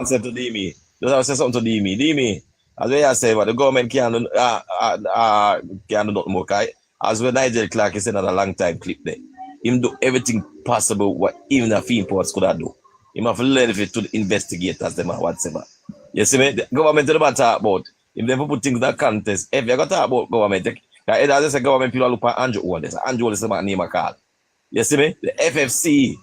Say to Dimi. Just have to say something to Dimi. Dimi, as we say, but the government can't do nothing more. As when Nigel Clark is another long time clip there. Him do everything possible what even the film ports could have do. Him have to learn if it to the investigators them or whatever. You see me? The government never talk about. If they put things in that contest, if you got to talk about government, as I say government people look at Andrew Owen. Andrew is about name a call. You see me? The FFC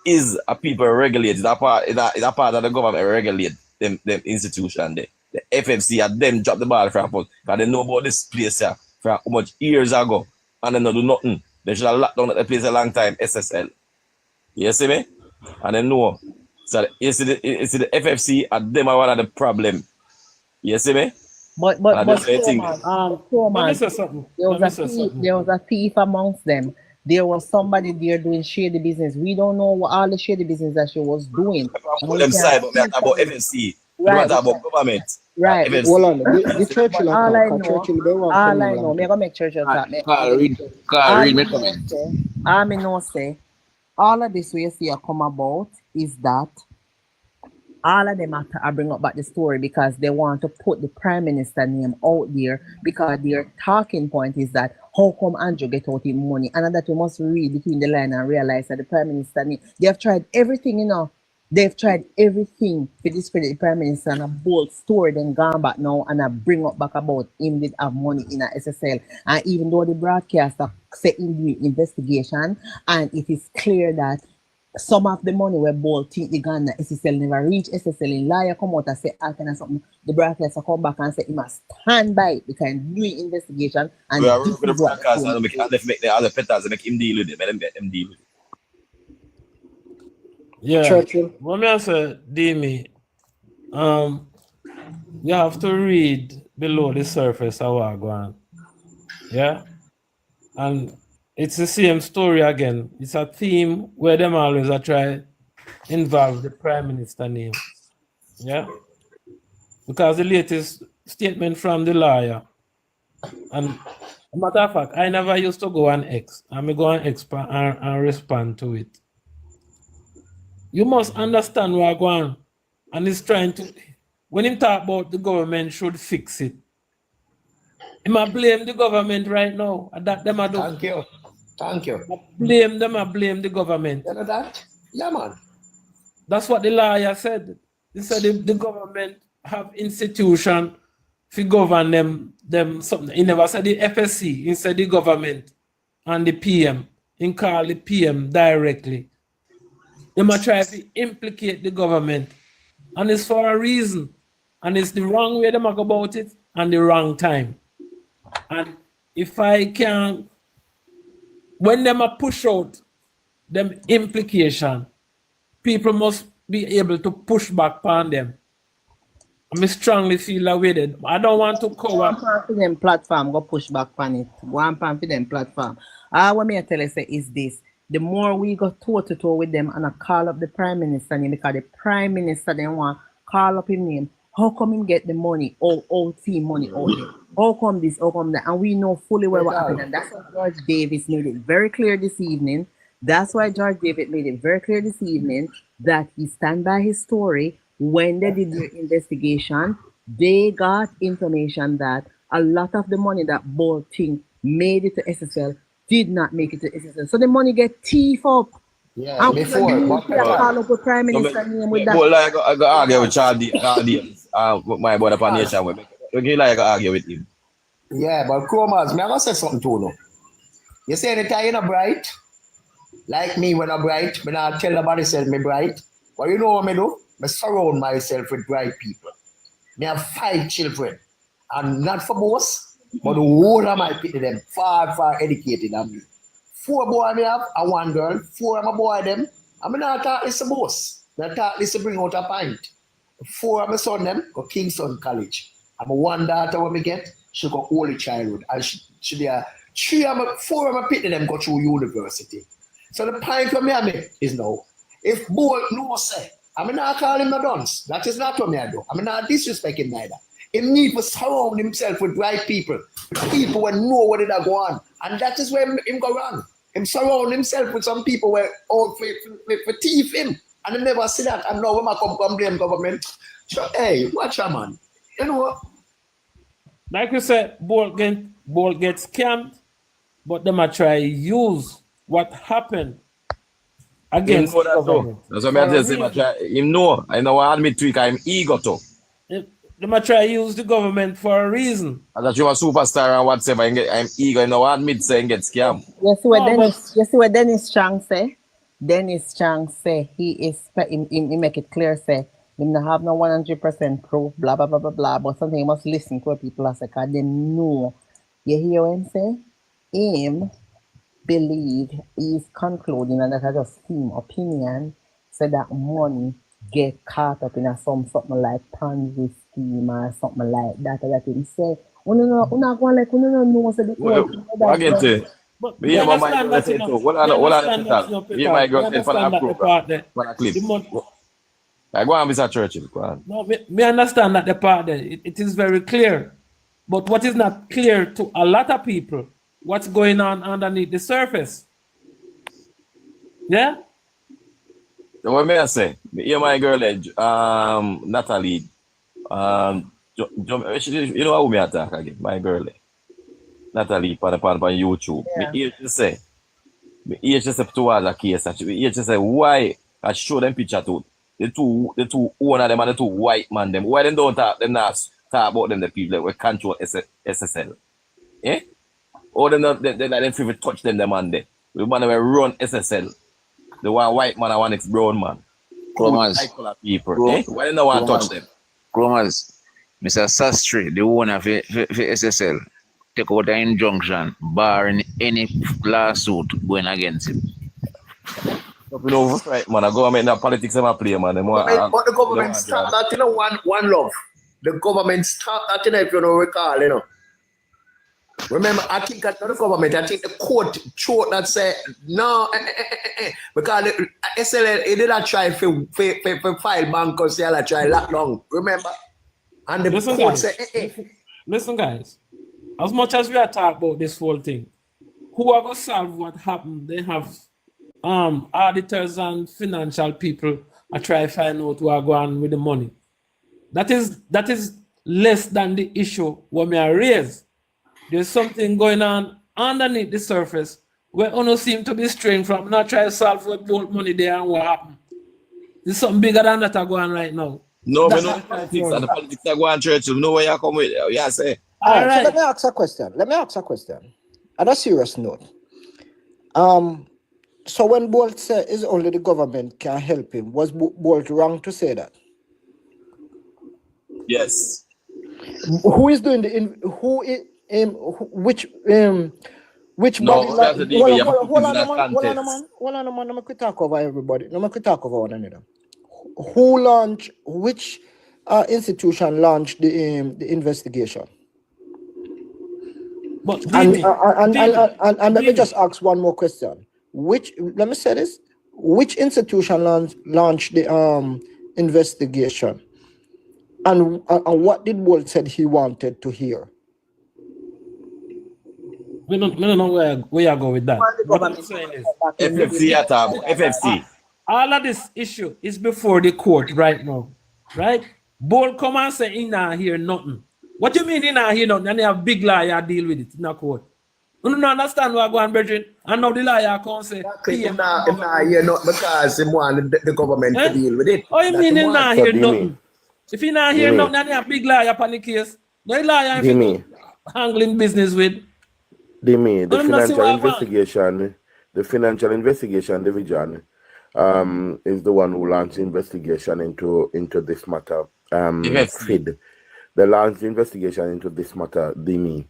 is a people regulated. That part is a part of the government regulate them institution there. The FFC at them drop the ball from us because they know about this place here from how much years ago and they don't do nothing. They should have locked down the place a long time, SSL. You see me? And they know. So you see the FFC and them are one of the problem. You see me? But there was a thief amongst them. There was somebody there doing shady business. We don't know what all the shady business that she was doing. Them side, but we are talking about FFC. Right. We talk about government. Right. Hold on. The church will all I know, I'm gonna make church talk. Read me comment. I know say all of this we see come about is that all of them are bring up back the story because they want to put the prime minister name out there because their talking point is that how come Andrew get out his money, and that we must read between the line and realize that the prime minister name, they have tried everything, you know. They've tried everything to discredit the prime minister, and a bold story then gone back now and I bring up back about him did have money in a SSL. And even though the broadcaster say in the investigation and it is clear that some of the money were bold think the Ghana SSL never reach SSL, in liar come out and say all kind of something, the broadcaster come back and say he must stand by it because doing investigation and we are working with the broadcaster and make the other petters and make him deal with it, let them deal with it. Yeah, Churchill. what me say, Dimi, you have to read below the surface of what going on. Yeah, and it's the same story again. It's a theme where them always are try involve the prime minister name. Yeah, because the latest statement from the lawyer, and matter of fact, I never used to go on X. I'm go on X and respond to it. You must understand where I'm going. And he's trying to, when he talk about the government should fix it, he might blame the government right now. That them do. Thank you. Blame them, I blame the government. You know that? Yeah, man. That's what the lawyer said. He said the government have institution to govern them something. He never said the FSC, he said the government and the PM. He called the PM directly. They might try to implicate the government, and it's for a reason, and it's the wrong way they talk about it and the wrong time. And if I can, when they push out them implication, people must be able to push back on them. I strongly feel that way. I don't want to cover. One for them platform, go push back on it. One for them platform. What me tell you say is this. The more we go toe-to-toe with them and I call up the prime minister name because the prime minister then want call up his name. How come him get the money, all team money out there? How come this, how come that? And we know fully well what happened. And that's why George Davis made it very clear this evening. That's why George Davis made it very clear this evening that he stand by his story. When they did their investigation, they got information that a lot of the money that Ball think made it to SSL did not make it to SSL. So the money get teeth up. Yeah, and before. call up a prime minister name with that. Well, I go argue with Charlie, my brother from Nation. We like argue with him. Yeah, but Chromas, me I say something to you. You say anytime you're not bright, like me when I'm bright, when I tell nobody say me bright. But you know what I do? I surround myself with bright people. Me have 5 children. And not for both, but the whole of my people, them far educated than me. 4 boys me have and 1 girl. 4 of my boy them. I'm not talk this to boss. I talk this to bring out a pint. 4 of my son them go Kingston College. And my 1 daughter when me get, she go Holy Childhood. And she there 4 of my people them go through university. So the point for me is now, if boy no say, I'm not calling him a dunce. That is not what me I do. I'm not disrespecting neither. He need to surround himself with right people. People who know what it are going on. And that is where him go wrong. Him surround himself with some people where all for thief him. And they never see that. And now when I come blame government, so, hey, watch out, man. You know what? Like you said, Bolt gets scammed, but them are try use what happened Him against know the that too. government. That's what I say. Him know. I know I admit to it, I'm eager to. Them are try use the government for a reason. And that you a superstar and whatever, I'm eager. I know I admit say get scammed. You see what No, Dennis? You see what Dennis Chang say? Dennis Chang say he make it clear say him not have no 100% proof. Blah blah blah blah blah. But something you must listen to what people are saying because they know. You hear what him say? Him believe he's concluding, and that I just him opinion, so that money get caught up in something like Ponzi scheme or something like that. That he say, oh no, so the I get to. But Me and my mind gonna say too. What I know, me and my girlfriend for that program. For that clip. I go on, Mr. Churchill. Go on. No, me understand that the part there. It is very clear. But what is not clear to a lot of people, what's going on underneath the surface. Yeah? What may I say? Me and my girl, Natalie, you know how me attack again? My girl, Natalie, on YouTube. Yeah. Me hear she say to other case. Me hear she say why I show them picture to the two owner them and the two white man them. Why them don't talk about them the people that will control SSL? Eh? Or they let them feel touch them man there. The man will run SSL. The one white man and one ex-brown man. Chromers. People. Eh? Why they don't want to touch them? Chromers. Mr. Sastry, the owner of SSL, take out an injunction barring any lawsuit going against him. You know, right, man. I go and make that politics in my play, man. But the government start that, you know, one love. The government start that, you know, if you don't recall, you know. Remember, I think that the government, I think the court showed that say no, because the SLL, it did not try to file bank because they had try lock down. Remember? And the Listen, court guys. said, Listen, guys. As much as we are talking about this whole thing, whoever solve what happened, they have auditors and financial people are trying to find out who are going with the money. That is less than the issue what me are raised. There's something going on underneath the surface where Ono seem to be straying from, not trying to solve what both money there and what happened. There's something bigger than that are going right now. No, but no politics, and the politics are going Churchill. No way you come with it. Yeah, say. All right, right. so let me ask a question. On a serious note. So when Bolt said is only the government can help him, was Bolt wrong to say that? Yes. Who is doing which No, body? Hold on, contest. man. No, we talk over everybody. No, we talk over one another. Who launched? Which institution launched the investigation? But And let me just ask one more question. Let me say this. Which institution launched the investigation? And what did Bolt said he wanted to hear? we don't know where you go with that. What I'm saying is, FFC at FFC. all of this issue is before the court right now, right? Bold come and say he not hear nothing. What you mean he not hear nothing? And they have big lawyer deal with it in the court. You don't understand what going on, brethren? And now the lawyer can't say he not hear nothing because he want the government to deal with it. Oh, you mean he not hear So, nothing? If he not hear Dimi. nothing, then he have big lawyer upon the case. No lawyer if he Dimi. handling business with. The Let me not see financial what I want. investigation, the financial investigation division, is the one who launched investigation into this matter. Yes. FID, they launched investigation into this matter. Dimi.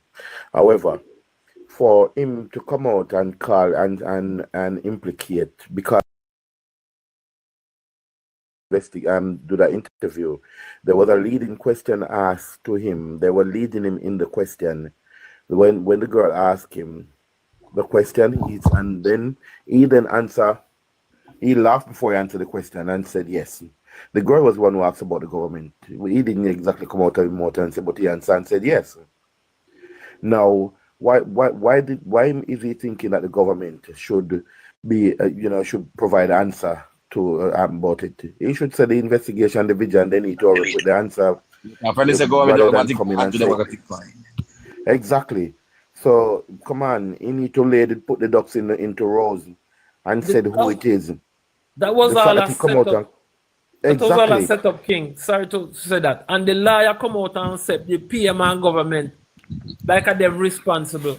However, for him to come out and call and implicate because do the interview, there was a leading question asked to him. They were leading him in the question. When the girl asked him the question, he then answer. He laughed before he answered the question and said yes. The girl was the one who asked about the government. He didn't exactly come out of his mouth and say, but he answered and said yes. Now, why is he thinking that the government should be should provide answer about it. He should say the investigation division. They need to hurry with the answer. Friendly say government Rather than automatic come in and to say- democratic. Exactly. So come on, he need to put the ducks into rows and said who it is. That was The all fact I that he set come out up. and That was all I exactly. set up, King. Sorry to say that. And the lawyer come out and said the PM and government, like they're responsible.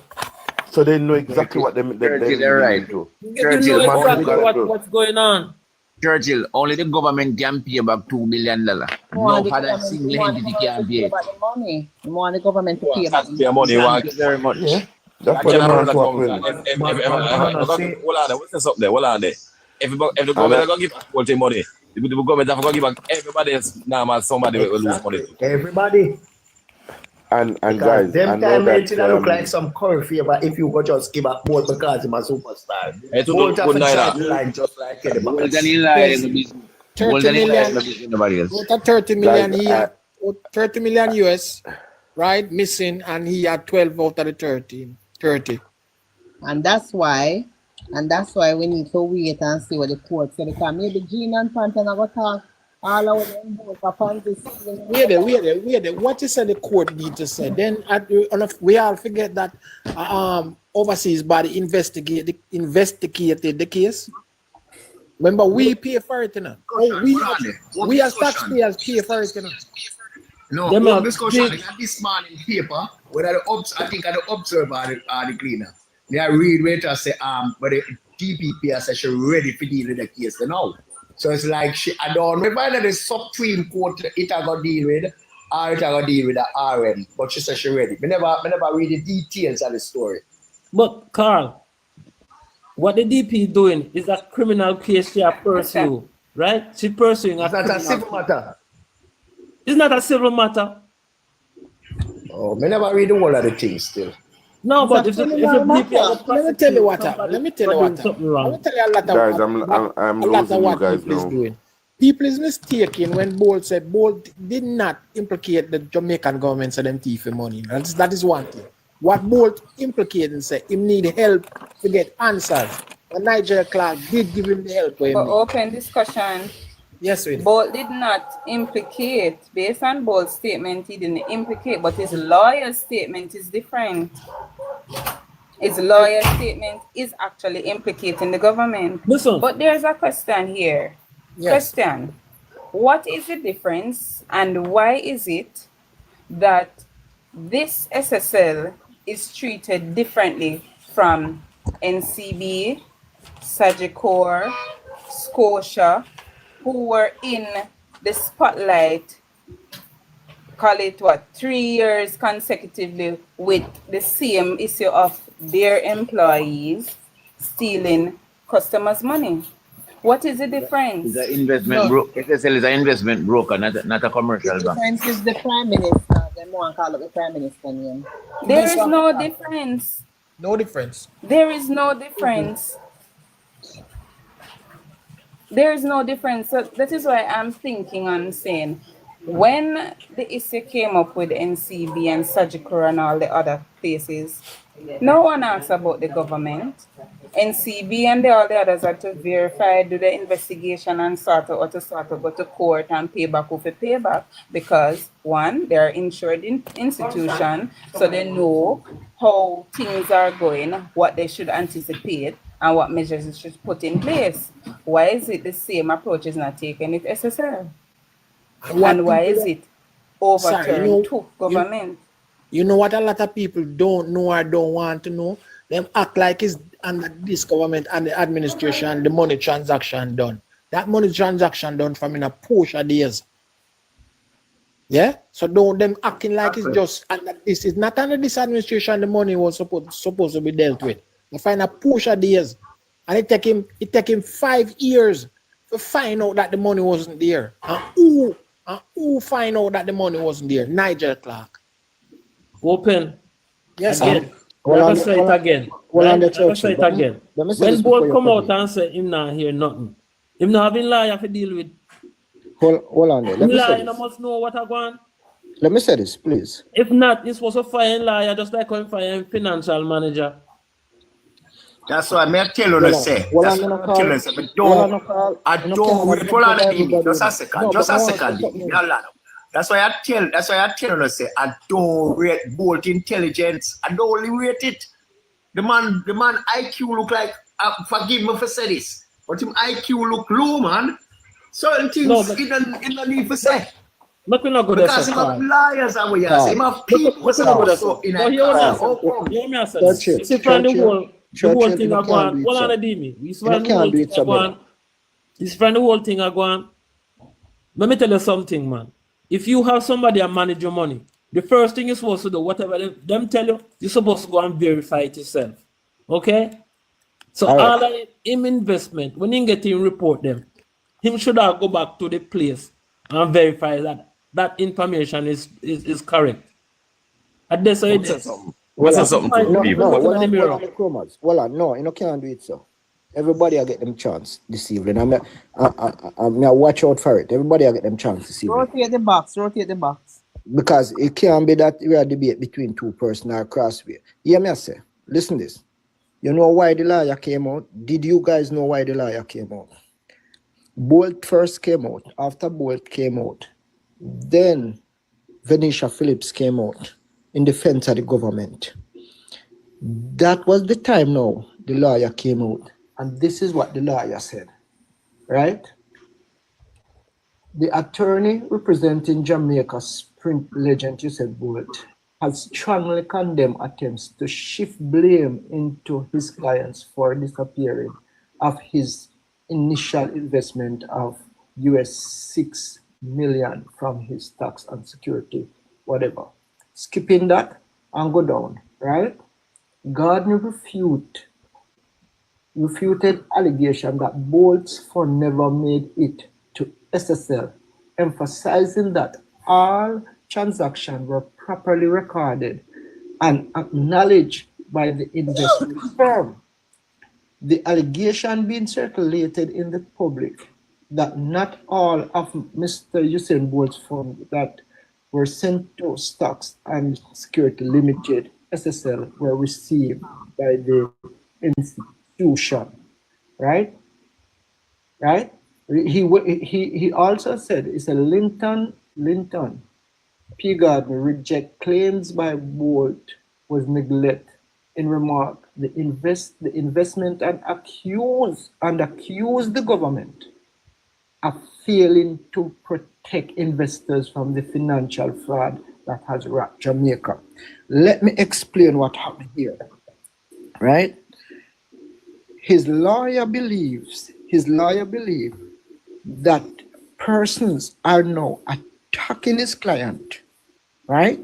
So they know exactly what they're Churchill, right. into. You Churchill, know only exactly got- what's going on. Churchill, only the government can pay back $2 million. No other single entity can pay. The money. You want the government to pay about the Taxpayer money. Thank you very much. Yeah. That's what they want to happen. Hold on, what's this up there? Hold on there. If the government gonna give back all the money, the government have to give back everybody else now, somebody will lose money. Everybody. And Because guys, I them know time that it look like some curry favor if you go just give up Bolt because he's a superstar. Hey, to Bolt do have to good night, try the line just like Bolton anybody. in line in the business. 30 Bolton in line in million. the business, nobody else. What a 30 million Guys, he had, 30 million US, right? Missing, and he had 12 out of the 30. And that's why we need to wait and see what the court say. Because maybe Gene and Panton are going to talk all over them upon this. Wait there. What is the court need to say? Then we all forget that overseas body investigated the case. Remember, we pay for it, you know. We as taxpayers pay for it, you know. No, Them one are discussion big. like this man in paper, whether I think the observer or the cleaner. They are read where to say but the DPP has said she ready to deal with the case now. So it's like I don't know if I know the Supreme Court it I got deal with or it I got deal with the RM, but she said she ready. Me never read the details of the story. But Carl, what the DP doing is a criminal case she pursue, right? She pursuing a It's not a criminal civil case. matter. It's not a civil matter. Oh, me never read the whole of the things still. No, but if the DP Let me tell you what happened. Let me tell you what happened. something Let wrong. me tell you a lot of Guys, I'm a lot losing of you what guys people is now. doing. People is mistaken when Bolt said Bolt did not implicate the Jamaican government for them thief money. That is one thing. What Bolt implicated and said him need help to get answers. And Nigel Clark did give him the help for him. For open discussion, Yes, sweetie. Bolt did not implicate. Based on Bolt's statement, he didn't implicate, but his lawyer's statement is different. His lawyer's statement is actually implicating the government. Listen. But there's a question here. Yes. Question. What is the difference and why is it that this SSL is treated differently from NCB, Sagicor, Scotia, who were in the spotlight, call it 3 years consecutively with the same issue of their employees stealing customers' money? What is the difference? The investment SSL is an investment broker, not a commercial The bank. difference is the Prime Minister. They want to call it the Prime Minister name. There is no difference. No difference. There is no difference. There is no difference. So that is why I'm thinking and saying, when the issue came up with NCB and Sagicor and all the other places, no one asked about the government. NCB and all the others had to verify, do the investigation and sort out go to court and pay back who pay back, because one, they're insured institution, so they know how things are going, what they should anticipate, and what measures they should put in place. Why is it the same approach is not taken with SSL? And why is it overturned to government? You know what a lot of people don't know or don't want to know? Them act like it's under this government and the administration, the money transaction done. That money transaction done from in a push of days. Yeah? So don't them acting like it's just under this. It's not under this administration the money was supposed to be dealt with. They find a push of days. And it take him 5 years to find out that the money wasn't there. And who find out that the money wasn't there? Nigel Clark. Open. Yes, Again. Hold Let on, us say it hold on. again. Hold on, Right? the Let us say it church. again. Let me say When this Bolt before come you out continue. and say him not hear nothing, him not having lawyer to deal with. Hold on there. Him Let me say lawyer this. must know what I want. Let me say this, please. If not, he's supposed to fire a lawyer just like how him fire a financial manager. That's why I tell you to Well, say. well, That's I'm what gonna I'm telling call. you. Say, but Well, I'm don't. gonna call. I I'm gonna don't call wait. Hold on, Dimi. everybody. Just a second. No, Just but a no, second, stop Dimi. me. That's why I tell you to say, I don't rate both intelligence. I don't only rate it. The man IQ look like, forgive me for say this, but him IQ look low, man. Certain No, things but he don't need to say. make we not go there, Because sir, him have Carl. liars and we say, him Carl, have people Make we say not go there, also sir. in But a hear what me I class. said. How come? Hear me I said. Churchill, You see, from the whole you thing no I go can't on. do it, What on sir. the me? You see, You no from the whole can't do thing it, I sir, go on. brother. This from the whole thing I go on. Let me tell you something, man. If you have somebody that manage your money, the first thing you're supposed to do, whatever them tell you, you're supposed to go and verify it yourself. Okay? So All right. all of him investment, when he get him report them, him should have go back to the place and verify that that information is correct. And that's how Let it me say is. something. Let me Well, say That's the something to point. the no, Look people. no. at Well, the well, mirror. on the chromas. Well, no, you no can't do it, sir. Everybody will get them chance this evening. I'm watch out for it. Everybody will get them chance this evening. Rotate the box. Rotate the box. Because it can't be that we are debate between two persons or crossway. Hear me I say, listen this. You know why the lawyer came out? Did you guys know why the lawyer came out? Bolt first came out. After Bolt came out, then Venetia Phillips came out in defense of the government. That was the time now the lawyer came out. And this is what the lawyer said, right? The attorney representing Jamaica's sprint legend, Usain Bolt, has strongly condemned attempts to shift blame into his clients for disappearing of his initial investment of US 6 million from his tax and security, whatever. Skipping that and go down, right? Gardner refuted allegation that Bolt's fund never made it to SSL, emphasizing that all transactions were properly recorded and acknowledged by the investment firm. The allegation being circulated in the public that not all of Mr. Usain Bolt's funds that were sent to Stocks and Security Limited, SSL, were received by the institution, right? Right? He also said it's a Linton P. Gardner reject claims by Bolt was neglect in remark the investment and accuse the government of failing to protect investors from the financial fraud that has rocked Jamaica. Let me explain what happened here, right? His lawyer believes that persons are now attacking his client, right?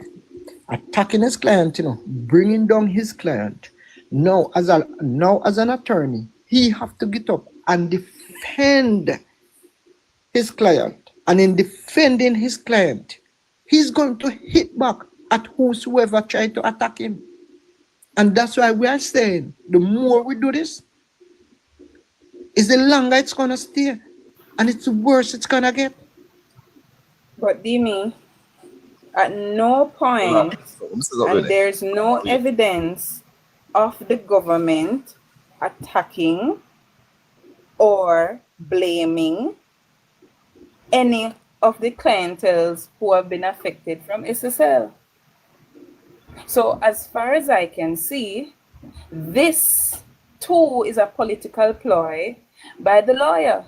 Attacking his client, bringing down his client. Now, as an attorney, he have to get up and defend his client. And in defending his client, he's going to hit back at whosoever tried to attack him. And that's why we are saying the more we do this, is the longer it's gonna stay, and it's the worse it's gonna get. But Dimi, at no point, and there's no evidence of the government attacking or blaming any of the clientels who have been affected from SSL. So as far as I can see, this too is a political ploy by the lawyer.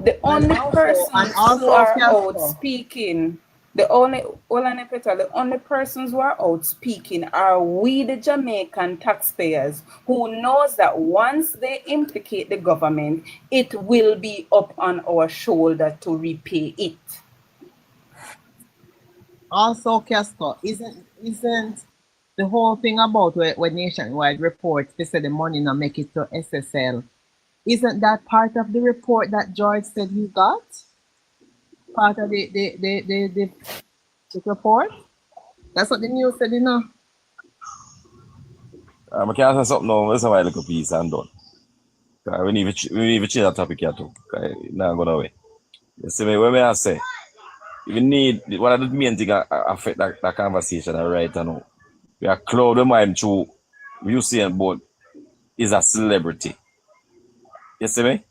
The only persons who are out speaking, the only persons who are out speaking are we, the Jamaican taxpayers, who knows that once they implicate the government, it will be up on our shoulder to repay it. Also, Castor, isn't the whole thing about where Nationwide reports they said the money not make it to SSL? Isn't that part of the report that George said he got? Part of the report? That's what the news said, I can't say something now. Let's have a little piece and done. We need to change that topic here too. Now go away. You see me, when I say, we need, one of the main things that affect that conversation right now, we are cloud the mind through Usain Bolt is a celebrity. You see me?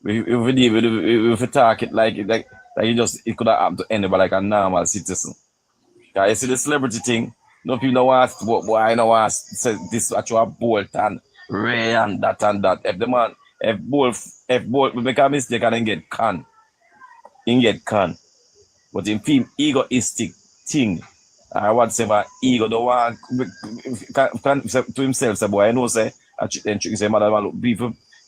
If we talk it like it could have happened to anybody like a normal citizen. Cause you see the celebrity thing, no people don't want but I don't want say this actual Bolt and Ray and that and that. If Bolt make a mistake and then get canned, he get canned. But in film egoistic thing, or whatever ego don't want can say to himself, say boy, I know say then trick say mother look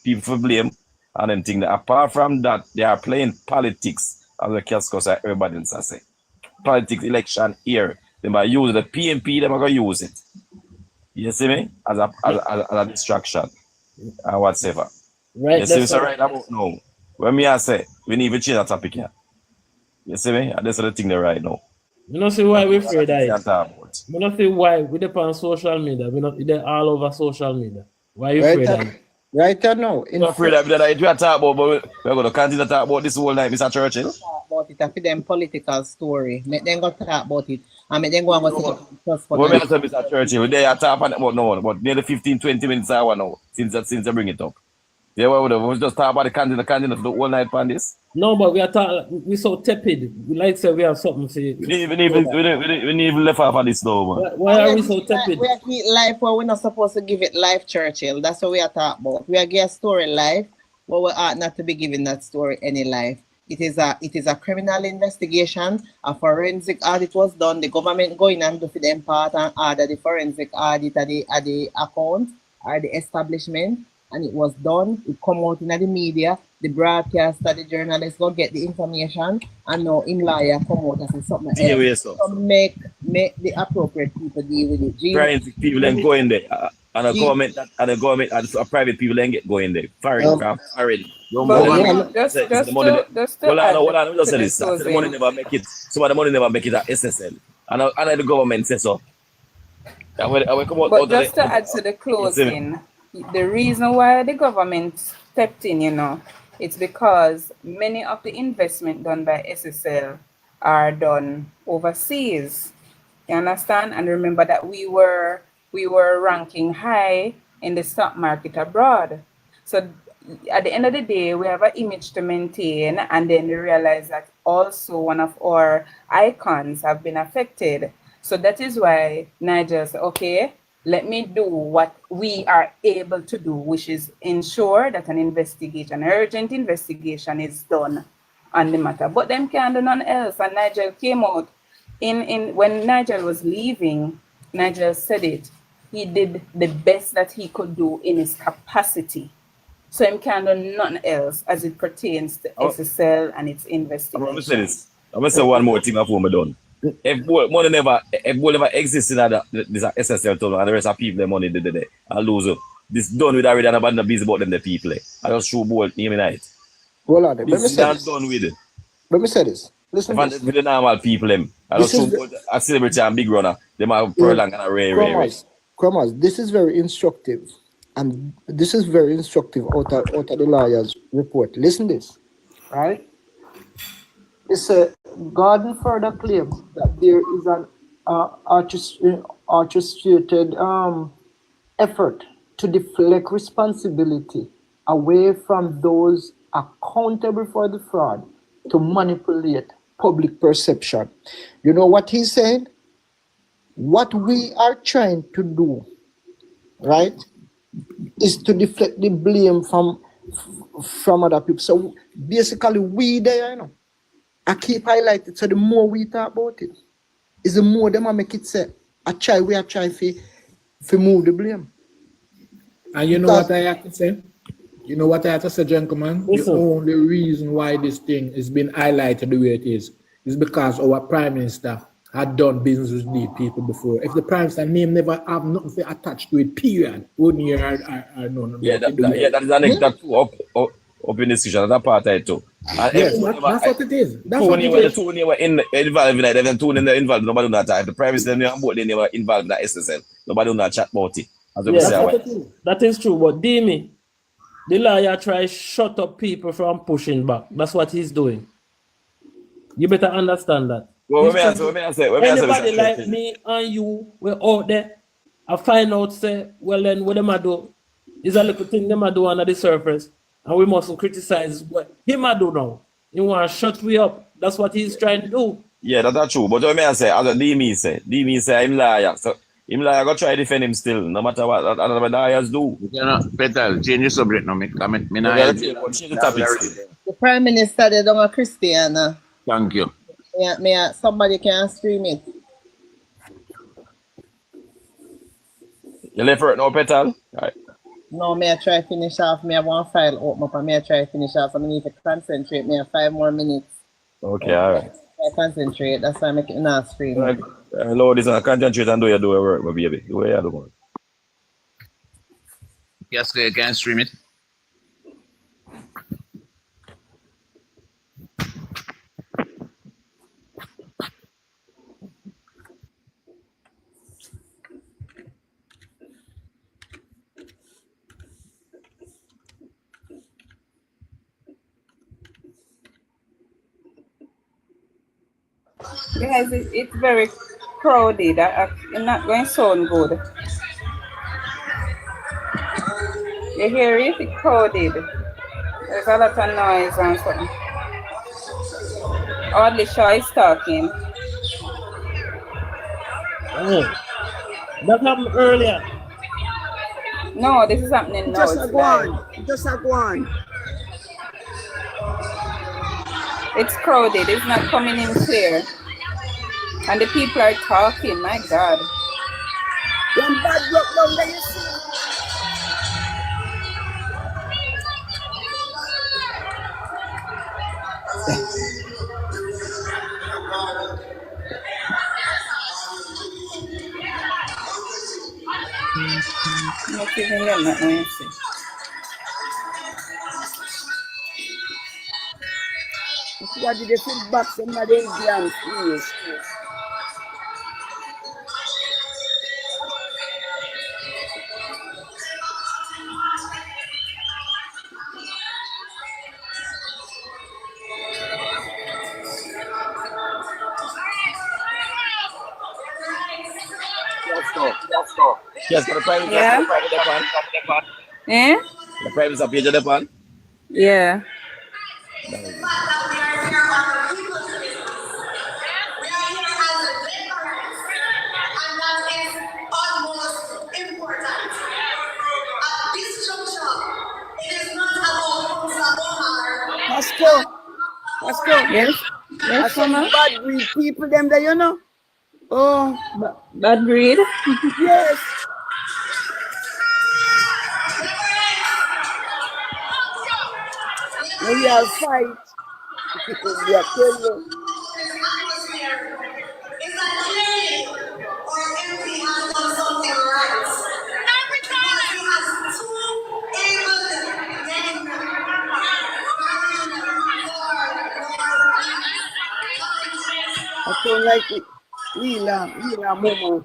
people blame and then think that apart from that they are playing politics as the Casco say everybody else say. Politics election here, they might use the PMP, they might go use it. You see me? As a distraction or whatever. Right. You see me? So right about now, when me I say we need to change that topic here. You see me? And that's the thing there right now. You know see why we're afraid of it. About. You know see why we depend on social media. We're not they're all over social media. Why are you afraid of it? Right now. I'm afraid that we are talking about, but we're going to continue to talk about this whole night, Mr. Churchill. Talk about it after them political story. Make them go talk about it. And make them go and go see What we say, Mr. Churchill, they are talking about no, but nearly 15-20 minutes hour now since I bring it up. Yeah, we just talk about the candidate for the whole night on this. No, but we are talking. We so tepid. We like to say we have something to say. We didn't even left off of this though, man. Why are we so tepid? We are keep life where we're not supposed to give it life, Churchill. That's what we are talking about. We are give a story life, but we ought not to be giving that story any life. It is a criminal investigation. A forensic audit was done. The government going and do for them part and order the forensic audit at the account or the establishment. And it was done. It come out in the media. The broadcaster, the journalists go get the information, and now in lawyer come out and say something else. So make the appropriate people deal with it. Forensic people then go in there, and the government and private people then get going there. Foreign. Just to say this. The money never make it. Some of the money never make it at SSL, and the government says so. But just to add to the closing, the reason why the government stepped in, it's because many of the investment done by SSL are done overseas. You understand? And remember that we were ranking high in the stock market abroad. So at the end of the day, we have an image to maintain, and then we realize that also one of our icons have been affected. So that is why Niger said, okay, let me do what we are able to do, which is ensure that an urgent investigation is done on the matter. But them can't do none else. And Nigel came out when Nigel was leaving, Nigel said it. He did the best that he could do in his capacity. So him can't do nothing else as it pertains to SSL and its investigation. I'm going to say one more thing before I'm done. If Bolt never existed in this SSL total and the rest of people, their money did it, I lose it. This done with already and about the business about them, the people. I just show Bolt name night. Well, let me say this. Done with it. Let me say this. Listen to this. With the normal people, I just show Bolt a celebrity and big runner. They might prolong and a ray. Kramas, this is very instructive. And this is very instructive out of the lawyer's report. Listen to this, right? It's a Gordon further claims that there is an orchestrated effort to deflect responsibility away from those accountable for the fraud to manipulate public perception. You know what he's saying? What we are trying to do, right, is to deflect the blame from other people. So basically, we there, I keep highlighting. So the more we talk about it, is the more them make it say, we are trying to move the blame. And you know what I have to say? You know what I have to say, gentlemen? The only reason why this thing is being highlighted the way it is because our Prime Minister had done business with these people before. If the Prime Minister name never have nothing attached to it, period, wouldn't hear no. Yeah, that is an extra up in the decision. That part I too. Yes, that's what it is. That's what it is. The two were involved in it. Even two involved. Nobody do not talk. The Prime Minister they never involved in that SSL. Nobody do not chat about it. That is true. But Demi, the lawyer tries to shut up people from pushing back. That's what he's doing. You better understand that. Well, anybody like me and you, we're out there I find out, say, well, then what them I do is a little thing them I do under the surface, and we mustn't criticize what him I do now. He want to shut we up. That's what he's trying to do. Yeah, that's true. But what me I say, as a D say him liar. So him liar go try defend him still, no matter what other liars do. You know, Petal, change the subject now. Me not Yeah, help change you. the topic still. The Prime Minister, they don't a Christian. Thank you. Somebody can stream it. You left for it now, Petal? Right. No, may I try finish off. Me I want file open up and may I try finish off. I need to concentrate. Me I 5 more minutes. Okay, all right. I concentrate. That's why I make it not stream. Right. Lord, is a concentrate and do your work, my baby. Do your work. Yes, you can stream it. Guys, it's very crowded. I'm not going to sound good. You hear it? It's crowded. There's a lot of noise and something. Oddly Shaw is talking. Oh, that happened earlier. No, this is happening now. Just It's a live. one. Just a one. It's crowded. It's not coming in clear. And the people are talking. My God. One bad block down there, you see. Not even them that noisy. What did they feedback? Somebody Indians, please. Yes, the prime is Yeah? Eh? the prime is up here, Japan. Yeah. Pastor, Yes? I Yes, some Mama? bad breed people them there, you know. Oh, Bad breed? yes. When we are fight, we are tell you. I don't like it. Wheeler, Momo.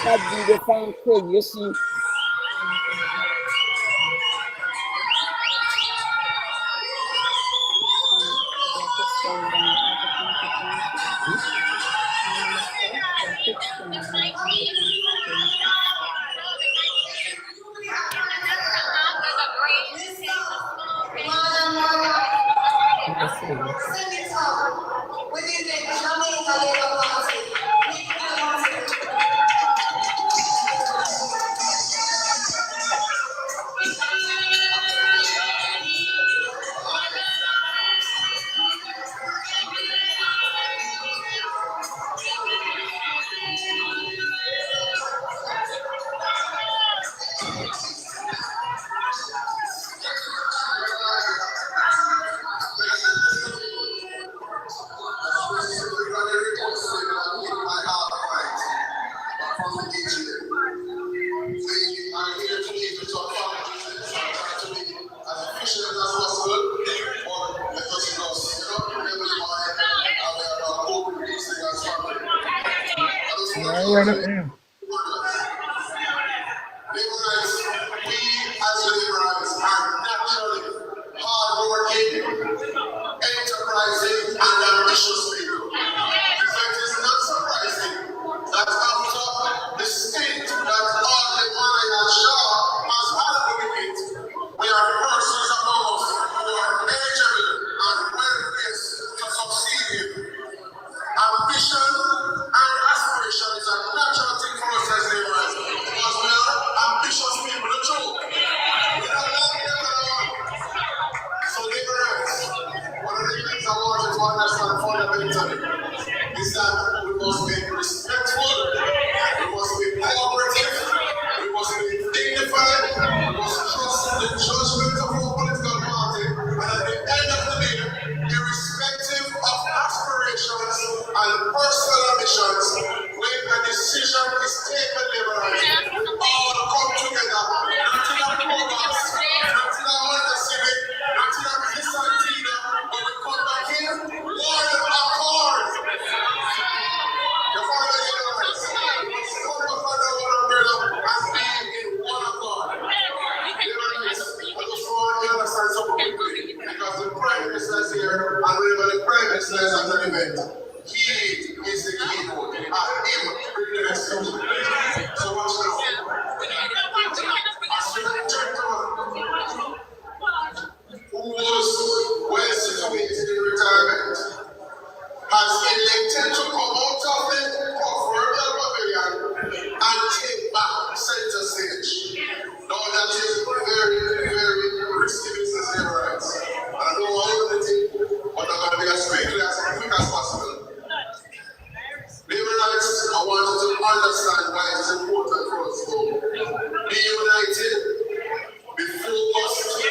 That be the fan code, you see. are here to keep it on family business and to be as efficient as possible. But let us just, never mind, and we are not coping with these things as family. Liberals, we as liberals are naturally hard-working, enterprising, and ambitious people. So it is not surprising that after the state that all the money and Shaw has had with it, we are persons among us who are eligible and well-placed to succeed in. Ambition and aspiration is a natural thing for us as liberals because we are ambitious people, the truth. We don't like them alone. So liberals, one of the things I want you to understand fundamentally is that we must be respectful, we must be cooperative, we must be dignified, we must trust the judgment of our political party, and at the end of the day, irrespective of aspirations and personal ambitions, when a decision is taken, liberals, we all come together, not in a progress, not in a Honda Civic, not in a Nissan, but we come back in one accord. The father of the Lord, come up under one umbrella and be in one accord. Liberals, I just want you to understand something quickly, because the Prime Minister is here, and whenever the Prime Minister is at an event, he is the keyboard, and him bring the message. So watch now. A certain gentleman who was well situated in retirement has elected to come out of the comfortable pavilion and take back center stage. Now that is very, very risky business here, right? I don't know how to think, but I'm going to be as quick as possible. Liberals, I want you to understand why it is important for us to be united, be focused,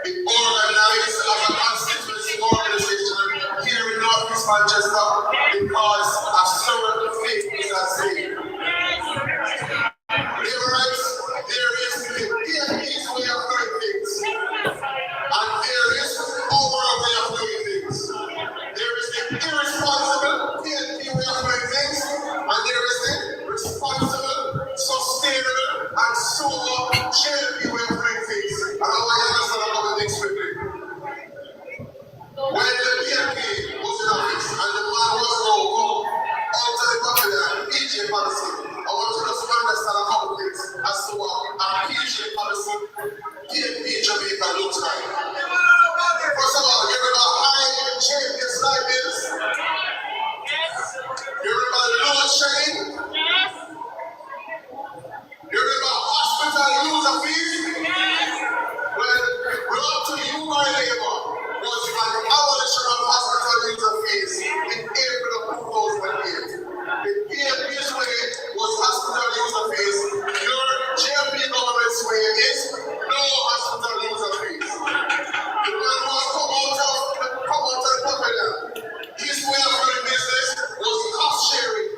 be organized as a constituency organization here in Northeast Manchester because a certain thing is at stake. Liberals, there is the PNP's way of doing things, and there is our way of doing things. There is the irresponsible PNP way of doing things, and there is the responsible, sustainable, and sober JLP way of doing things. And I want you to understand a couple of things quickly. When the PNP was in office and the man was out of the pavilion, PJ policy, I want you to understand a couple of things as to what a PJ policy, PNP Jamaica looks like. First of all, you remember high champions like this? You remember load shedding? You remember hospital user fees? Well, brought to you by Labour was an abolition of hospital user fees in April of 2008. The PNP's way was hospital user fees. Your JLP government's way is no hospital user fees. The man was come out of the pavilion. His way of doing business was cost sharing.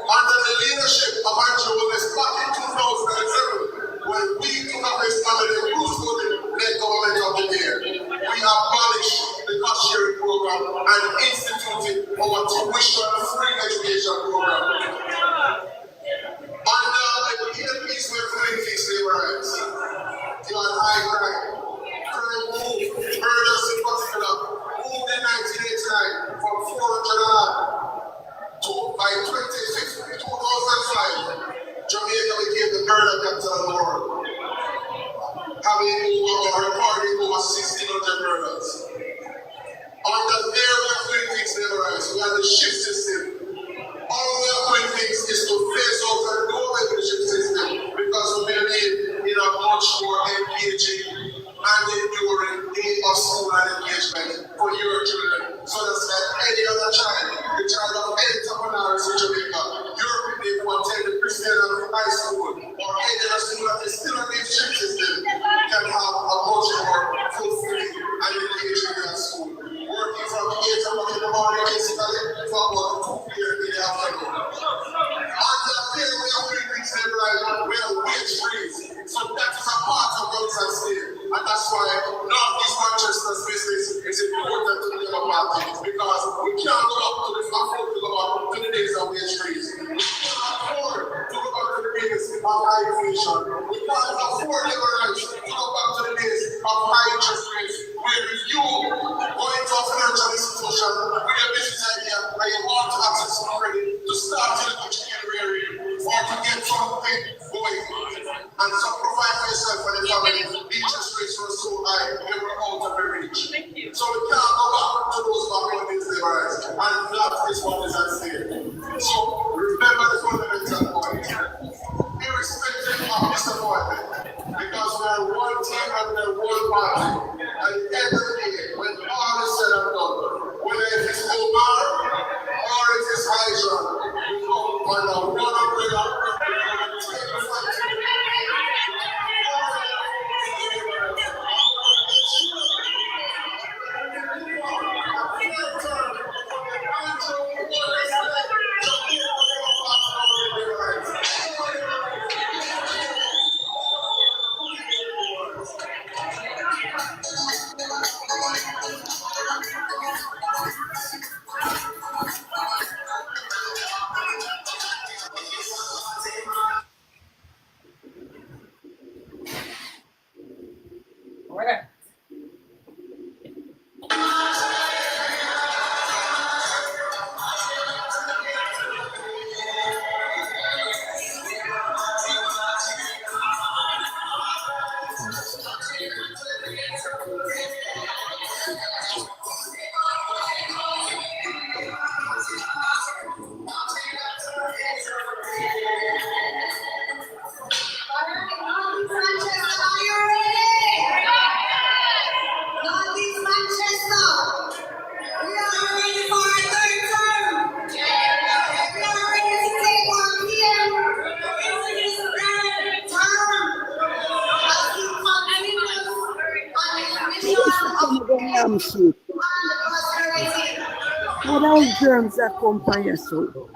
Under the leadership of Andrew Willis back in 2007, when we took up this under the Bruce led government of the year, we abolished the cost sharing program and instituted our tuition-free education program. Under the PNP's way of doing things, liberals, you had high crime. Crime moved, murders in particular, moved in 1989 from 400 to by 2005, Jamaica became the murder capital of the world, having recording over 1,600 murders. Under their way of doing things, liberals, we had the shift system. Our way of doing things is to phase out and go away with the shift system because we believe in a much more engaging and enduring day of school and engagement for your children. So that's like any other child, the child of entrepreneurs in Jamaica, your people who attend the Christian high school or any other school that is still on the shift system can have a much more fulfilling and engaging at school. Working from 8 o'clock in the morning basically for about 2 reach them like we are wage freeze. So that is a part of what I'm saying. And that's why Northeast Manchester's business is important to the Labour Party, because we can't go up to the afford to go up to the days of wage freeze. We can't afford to go back to the days of high inflation. We can't afford leverage to go back to the days of high interest rates, where if you go into a financial institution with a business idea and you want to access some credit to start your career or to get something going and so provide for yourself and the family, the interest rates were so high, they were out of the reach. So we can't go back to those backward days they were at, and that is what is at stake. So remember the fundamental point, irrespective of disappointment, because we are one team and we are one party. At the end of the day, when all is said and done, whether it is Omar or it is Hydra, we come under one umbrella, take the fight. I'm sure. What those germs that come from your soul?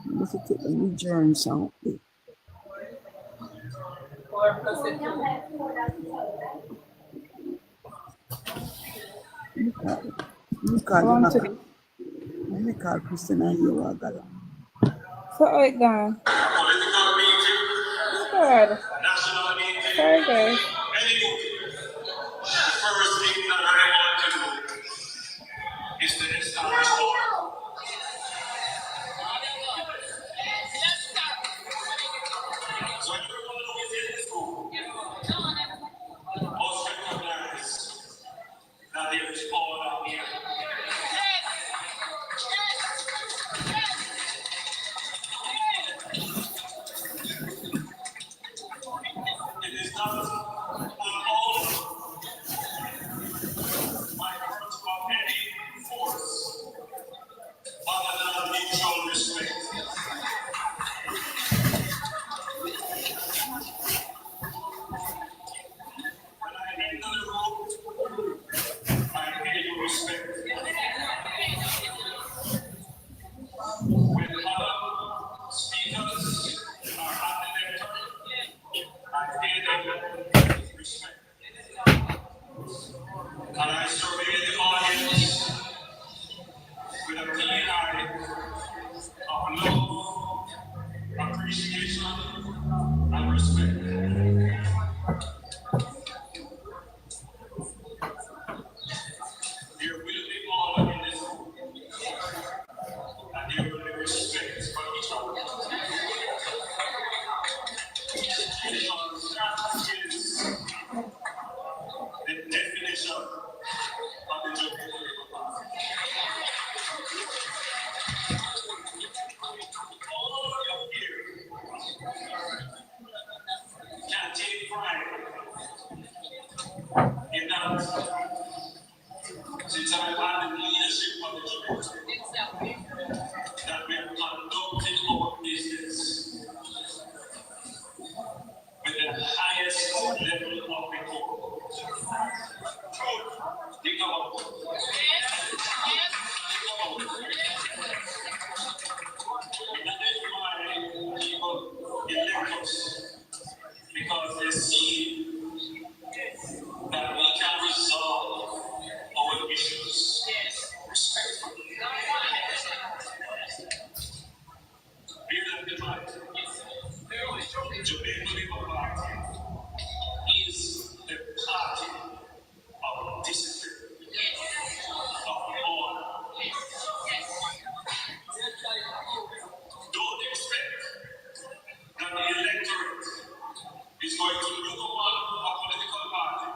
Let's take the germs out. Look at Christian and you are gala. So it gone. Political meeting, Good. national meeting, Very good. any meeting. The first thing that I want to do is to establish order. So everyone who is in this room must recognize that there is order here. It is not an order by virtue of any force other than mutual respect. commanding respect. And I survey the audience with a keen eye of love, appreciation, and respect. There will be honor in this room, and there will be respect for each other. Because that is the definition of the Jamaica Labour Party. All of you here can take pride in that. Since I've had the leadership of the Jamaica, that we have conducted our business with the highest level of report. Think about it. That is why people elect us, because they see that we can resolve our issues respectfully. Bear that in mind. Jamaica Labour Party is the party of discipline, of order. Don't expect that the electorate is going to look upon a political party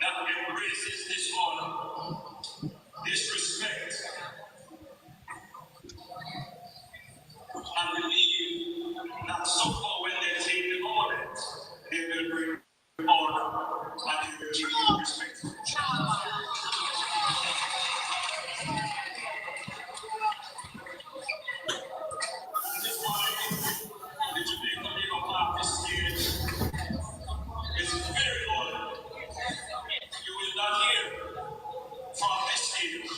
that embraces dishonor, disrespect, and believe that somehow when they take the government, they will bring honor and they will give respect. This is why the Jamaica Labour Party stage is very honored. You will not hear from this stage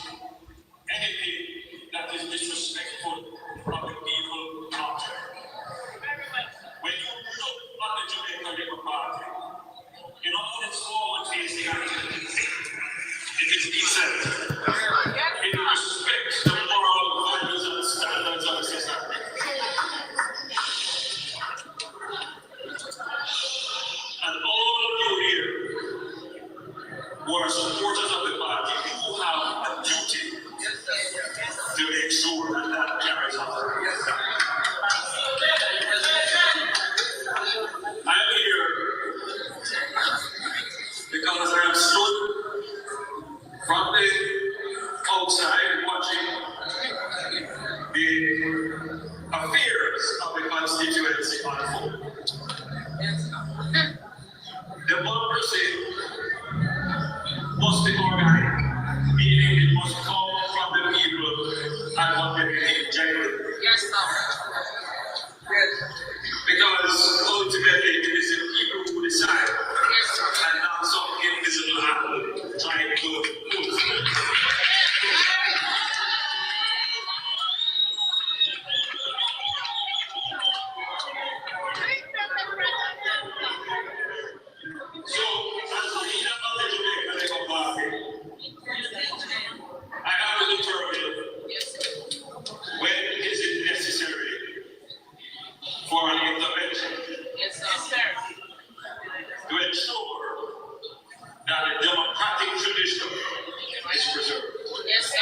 anything that is disrespectful from the people out there. When you look at the Jamaica Labour Party, in all its forward-facing activities, it is decent. It respects the moral values and standards of the society. And all of you here who are supporters of the party, who have a duty to make sure that that carries on. I'm here because I have stood from the outside watching the affairs of the constituency unfold. Democracy must be organic, meaning it must come from the people and what they believe genuinely. Yes, sir. Because ultimately it is the people who decide, and not some invisible hand trying to move. So, as a leader of the Jamaica Labour Party, I have to determine when is it necessary for an intervention. Yes, sir. To ensure that the democratic tradition is preserved. Yes, sir.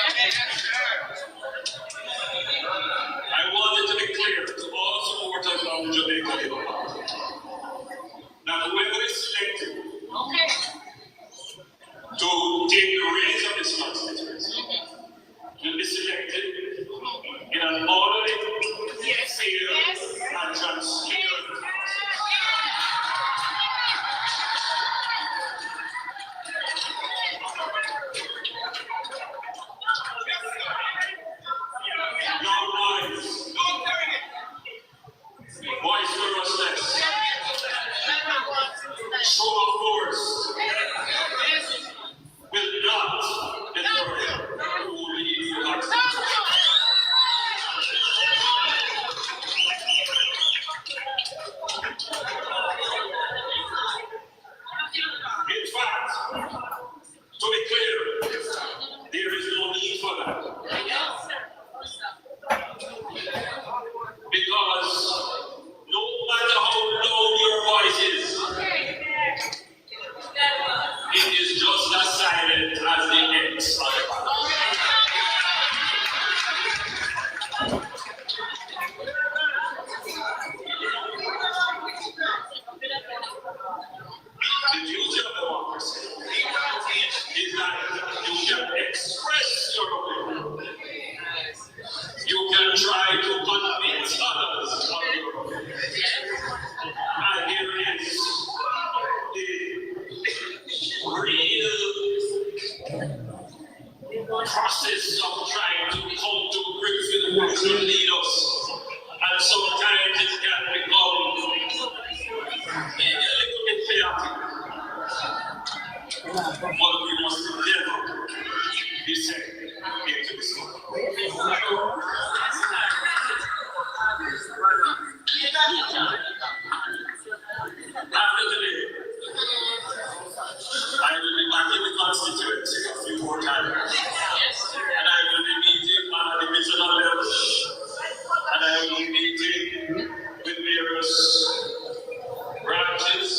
I want it to be clear to all supporters of the Jamaica Labour Party that whoever is selected to take the reins of this constituency will be selected in an orderly, fair, and transparent process. No noise, boisterousness, show of force will not deter who leads the constitution. But we must never descend into the smoke. After today, I will be back in the constituency a few more times. And I will be meeting on a divisional level. And I will be meeting with various branches.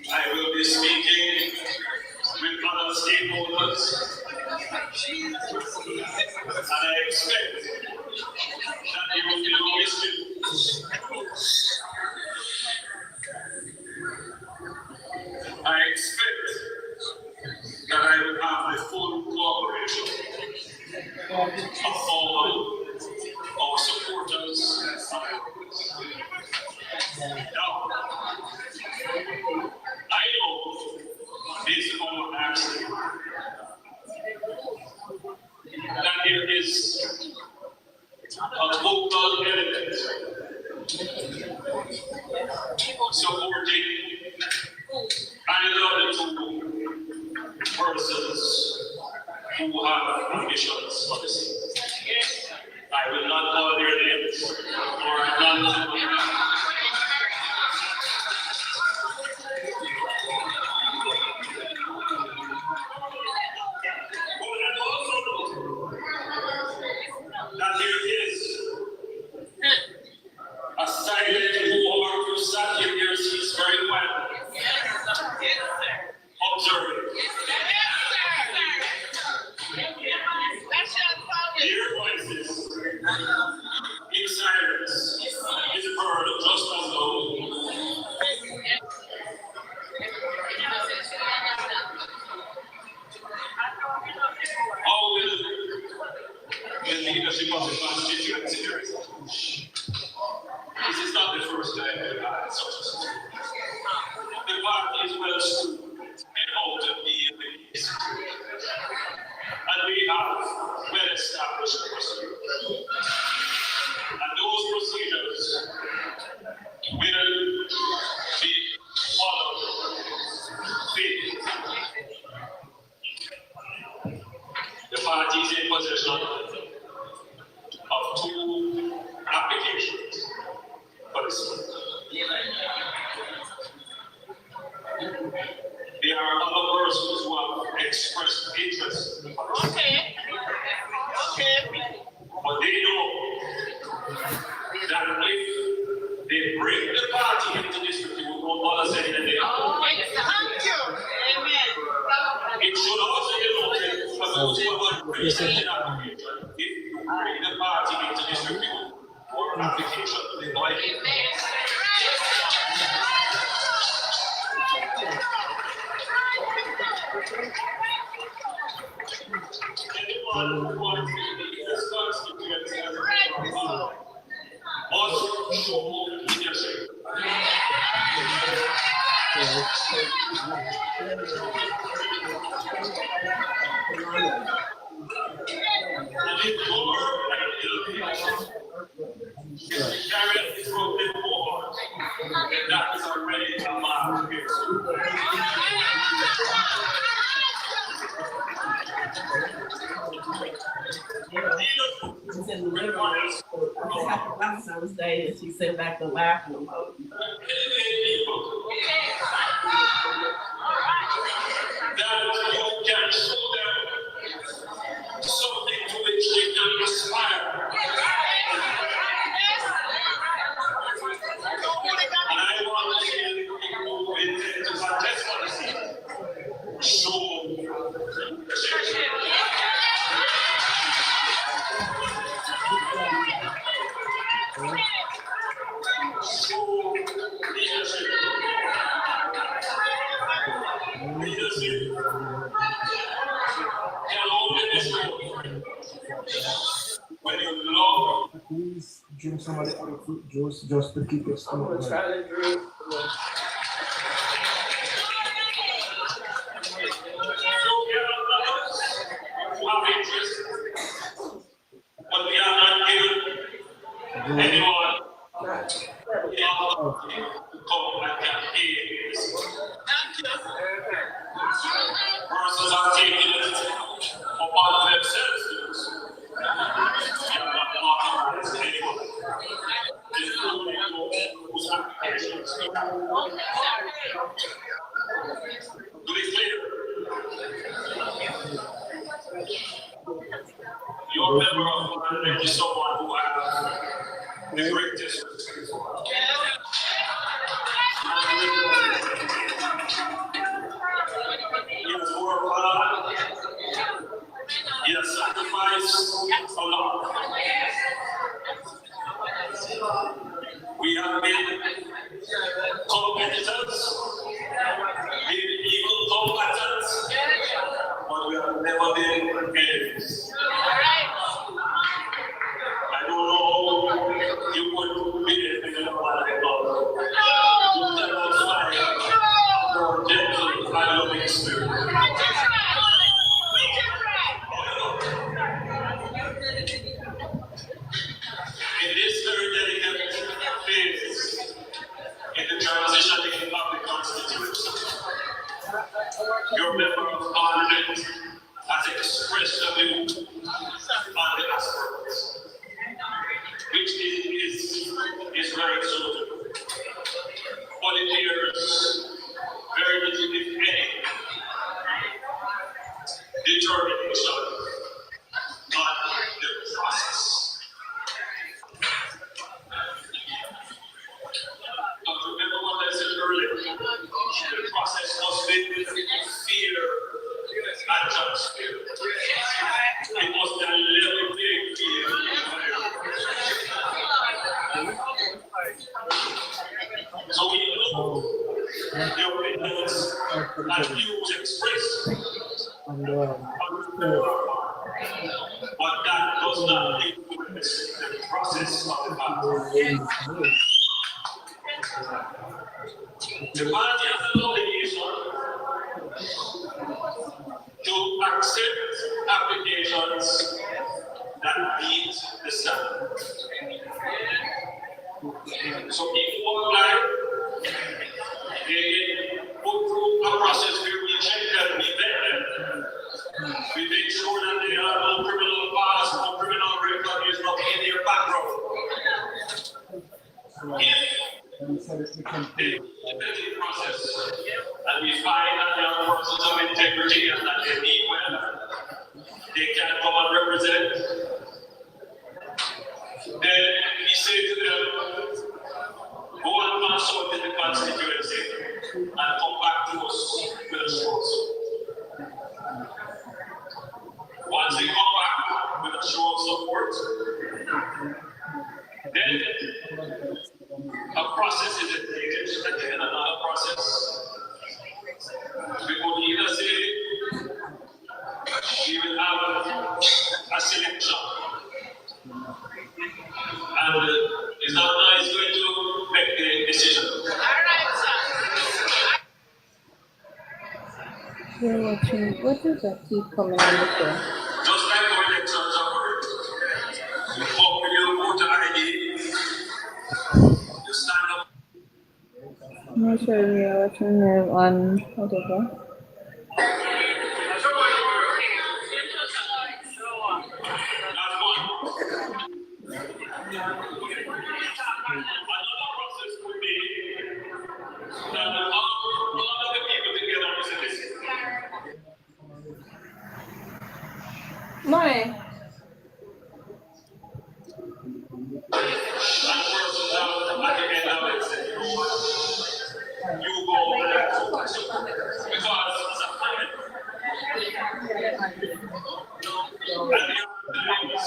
I will be speaking with other stakeholders. And I expect that there will be no issues. I expect that I will have the full cooperation of all our supporters and followers. Now, I know based on what I'm saying that there is a vocal element supporting either the two persons who have ambitions for the same. I will not call their names or not. That there is a silent cohort who sat in their seats very well, observing. Their voices in silence is heard just as loud. How will the leadership of the constituency address? This is not the first time we've had such a situation. The party is well schooled in how to deal with this situation. And we have well-established procedures. And those procedures will be followed faithfully. The party is in possession of 2 applications for this month. There are other persons who have expressed interest. Okay. But they know that if they bring the party into this review, we will not say that they are. Thank you. Amen. It should also be noted for those who have presented an application, if you bring the party into this review or application, they go ahead. Anyone who wants to be this constituency as a member must show leadership. And if your ideal is to carry this problem forward, that is already a mark here. I was there and she sat back and laughed. That you can show them something to which they can aspire. And I want to see people who intend to contest policy show leadership. Leadership can only be shown when you love. Please drink some of the other fruit juice just to keep your stomach. I'm trying to drink. But we are not given anyone the opportunity to come and campaign. Thank you. To be clear, your member of parliament is someone who has the greatest respect for. He has worked hard. He has sacrificed a lot. We have been competitors, been equal combatants, but we have never been enemies. I don't know you would be in the one you cannot find a more gentle and loving spirit. In this very delicate phase in the transition of the constitution, your member of parliament has expressed a view on the aspirants, which is very true. But it bears very little, if any, determination on the process. But remember what I said earlier, the process must be fair and just. It must be a level playing field. So we know the opinions and views expressed, but that does not influence the process of the party. The party has an obligation to accept applications that meet the standard. So if you apply, they put through a process where we check them, we vet them. We make sure that they have no criminal past, no criminal record, is not in their background. If they vetting process and we find that they are persons of integrity and that they mean well, they can come and represent, then we say to them, go and consult in the constituency and come back to us with a source. Once they come back with a show of support, then a process is engaged, and then another process. We could either say we will have a selection, and is that nice going to make the decision? You're watching. What does that keep coming on the show? Just like the elections operate. You come with your voter ID, you stand up. I'm not sure we are watching them on whatever. Another process could be that all of the people together is a list. Money. And persons at the end of it say, you know what? You go over there too. Because it's a plan. And the other things,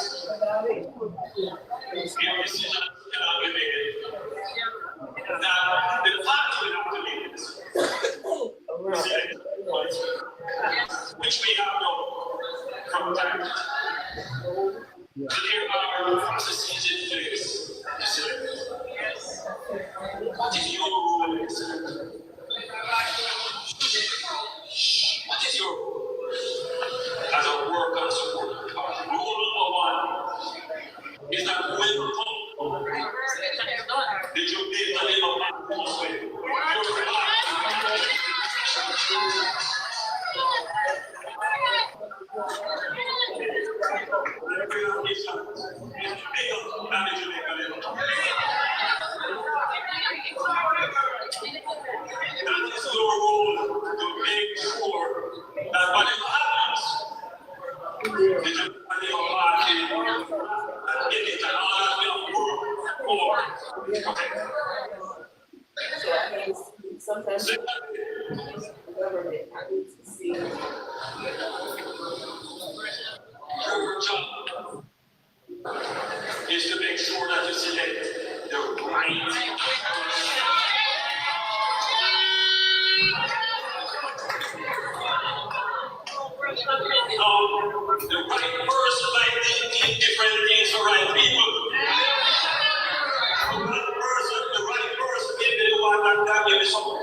if decisions cannot be made, that the party will have to make this. Which we have done from time to time. So there are processes in place to select. What is your role in selecting? your role to make sure that whatever happens, the Jamaica Labour Party get it and all that we have worked for. Sometimes the government needs to see. Your job is to make sure that you select the right person might need different things for right people. The right person may be the one that give you something.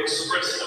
express